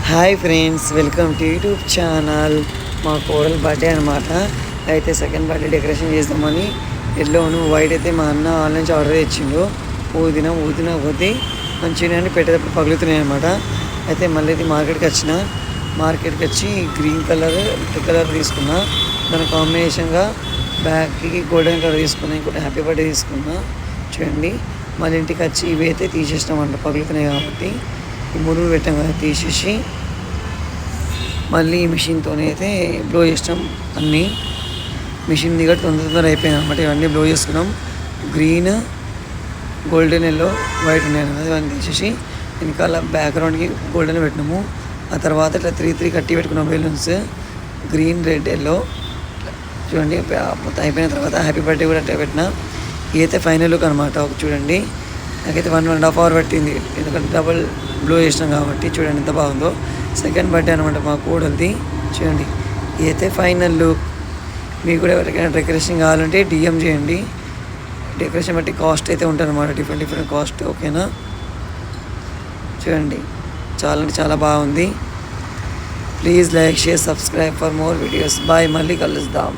Hi friends, welcome to YouTube channel. మా కోడలు birthday అనమాట. అయితే సెకండ్ బర్త్డే డెకరేషన్ చేద్దామని ఎల్లోను వైట్ అయితే మా అన్న ఆన్లైన్ నుంచి ఆర్డర్ ఇచ్చిండు. ఊదిన పోతే మంచిగా పెట్టేటప్పుడు పగులుతున్నాయి అనమాట. అయితే మళ్ళీ అయితే మార్కెట్కి వచ్చి గ్రీన్ కలర్, రెడ్ కలర్ తీసుకున్నా. దాని కాంబినేషన్గా బ్యాక్కి గోల్డెన్ కలర్ తీసుకున్నా, ఇంకోటి హ్యాపీ బర్త్డే తీసుకున్నా. చూడండి, మళ్ళీ ఇంటికి వచ్చి ఇవి అయితే తీసేసినామంట, పగులుతున్నాయి కాబట్టి. ఈ మురుగు పెట్టాం కదా, తీసేసి మళ్ళీ మిషన్తోనే అయితే బ్లో చేసినాం. అన్నీ మిషన్ దిగట్టు తొందర అయిపోయింది అనమాట. ఇవన్నీ బ్లో చేసుకున్నాం. గ్రీన్, గోల్డెన్, ఎల్లో, వైట్ ఉన్నాయి కదా, ఇవన్నీ తీసేసి వెనకాల బ్యాక్గ్రౌండ్కి గోల్డెన్ పెట్టినాము. ఆ తర్వాత ఇట్లా 3 కట్టి పెట్టుకున్నాం బెలూన్స్, గ్రీన్, రెడ్, ఎల్లో. చూడండి, మొత్తం అయిపోయిన తర్వాత హ్యాపీ బర్త్డే కూడా అట్లా పెట్టిన. ఇదైతే ఫైనల్ లుక్ అనమాట. చూడండి, నాకైతే 1.5 hour పట్టింది, ఎందుకంటే డబుల్ బ్లో చేసినాం కాబట్టి. చూడండి ఎంత బాగుందో. సెకండ్ బర్త్డే అనమాట మా కోడలిది. చూడండి, ఇదైతే ఫైనల్ లుక్. మీకు కూడా ఎవరికైనా డెకరేషన్ కావాలంటే డిఎం చేయండి. డెకరేషన్ బట్టి కాస్ట్ అయితే ఉంటుంది అనమాట, డిఫరెంట్ కాస్ట్. ఓకేనా? చూడండి, చాలా అంటే చాలా బాగుంది. Please like, share, subscribe for more videos. Bye, మళ్ళీ కలుద్దాం.